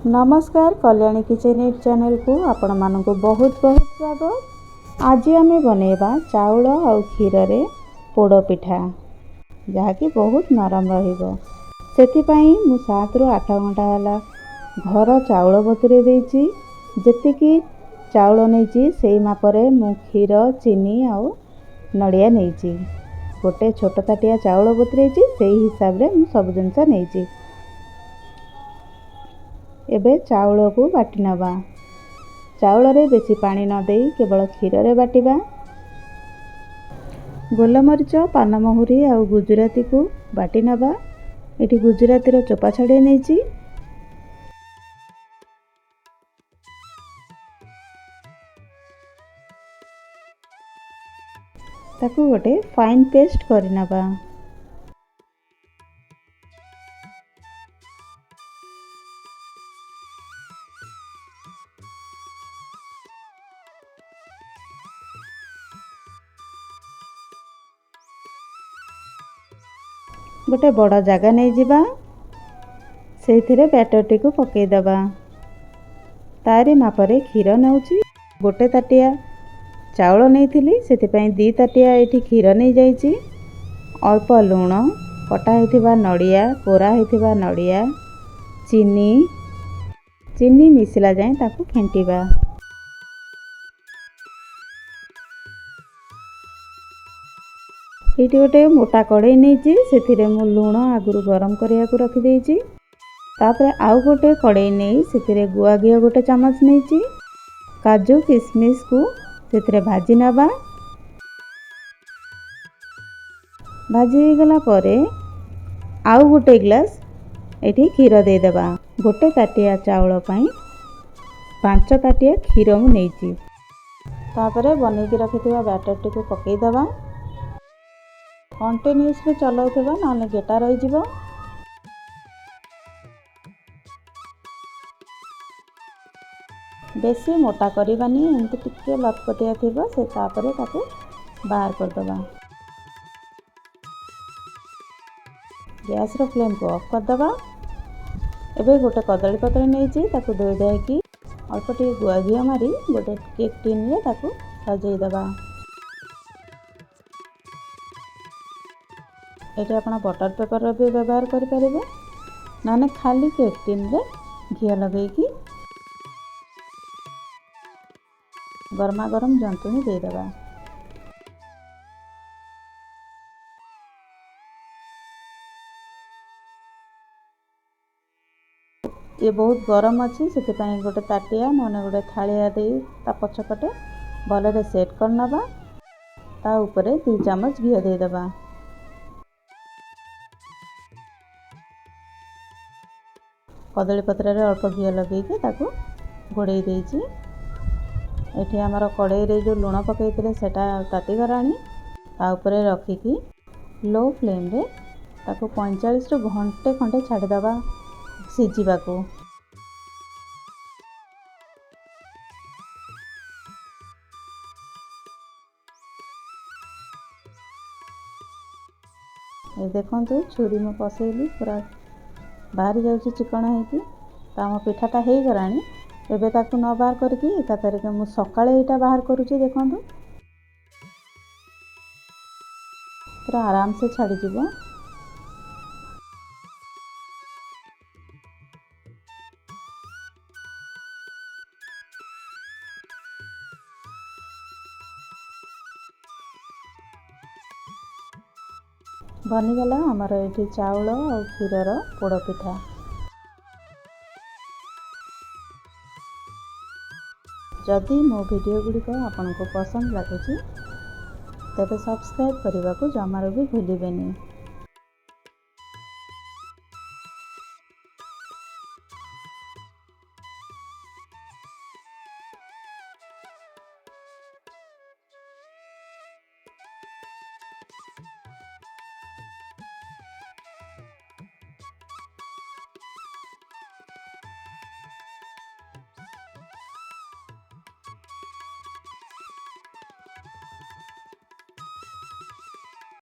नमस्कार Kalyani kitchen channel को आपण मानक बहुत बहुत स्वागत। आज आम बनैबा चाउल और क्षीर रे पोड़ पिठा जहाँकि बहुत नरम रहिबो। सेथिपाई मु 7 ରୁ 8 घंटा हला घर चाउल बतुरे देइछि। जेतिकी चाउल नैछि सेई मापरे मु क्षीर चीनी और नड़िया नैछि। गोटे छोट ताटिया चाउल बतुरेछि सेई हिसाब रे मु सब जिंस नैछि। एबे चाउल को बाटी नबा। चाउल रे बेसी पानी न देई केवल क्षीर रे बाटिबा। गोलमरीच पानमहुरी और गुजराती को बाटी नबा। एटी गुजराती रो चोपा छाड़ी नैछि। ताकू गोटे फाइन पेस्ट करि नबा। गोटे बड़ जगह नहीं जिबा। सेथिरे बैटर टी को पकई दबा। तारी मापरे क्षीर नउछि। गोटे ताटिया चाउल नैथिली सेथिपई 2 ताटिया एठी क्षीर नै जाइछि। अल्प लूण, कटा हेथिबा नड़िया, कोरा हेथिबा नड़िया, चीनी मिसिला जाए ताकू फेंटिबा। एटी गोटे मोटा कड़ई नैछि सेथिरे मु लूण आगुरु गरम करिया को रखि देइछि। तापरे आउ गोटे कड़ई नै सेथिरे गुआ घियो गोटे चमच नैछि। काजू किशमिश को सेथिरे भाजी नबा। भाजी गला परे आउ गोटे ग्लास एठी क्षीर दे देबा। गोटे ताटिया चाउल पई 5 ताटिया क्षीर मु नैछि। तापरे बनै के रखिथिबा बैटर टी को पकई देबा। कंटिन्यूअसली चलाउथिबा नले गेटा रहि जिवो। बेसी मोटा करिबानी एंती टिके लतपतिया थिबा से तापरे ताको बाहर कर दबा। गैस रो फ्लेम को ऑफ कर दबा। एबे गोटे कदली पत्र नैछि ताको धोई देकी अल्प टिके गुआ घियो मारी गोटे केक टिन रे ताको सजै दबा। एटे अपना बटर पेपर रो भी व्यवहार करि परिबे नाने खाली केक टिन रे घिया लगेकी गरमा गरम जंतुनी दे दबा। ये बहुत गरम अच्छी से गोटे ताटिया नने गोटे थालिया दे ता पछपटे भलरे सेट कर नबा। ता ऊपरे 2 चम्मच घी दे दबा। कदली पत्र रे अल्प घी लगेकी ताको घोड़े देइछि। एठी हमर कड़ई रे जो लूण पकईतिले सेटा ताती गराणी। ता ऊपरे रखिकी लो फ्लेम रे ताको 45 रु घंटे खंडे छाड़ी दबा सिझिबा को। ए देखंतु छुरी में पसैली पूरा बाहरी जाउछि चिकना हेकी। ता हम पिठाटा हेई गराणी। एबे ताकू न बाहर करके एका तरीके मु सकाळे एटा बाहर करूछि। देखंतु पूरा आराम से छाड़ी जिवो। बनीगला आमर एठी चाउल और क्षीर पोड़ पिठा। जदि मो वीडियो गुड़िक आपन को पसंद लगुच तेबे सब्सक्राइब करने को जमार भी भूलिबेनी।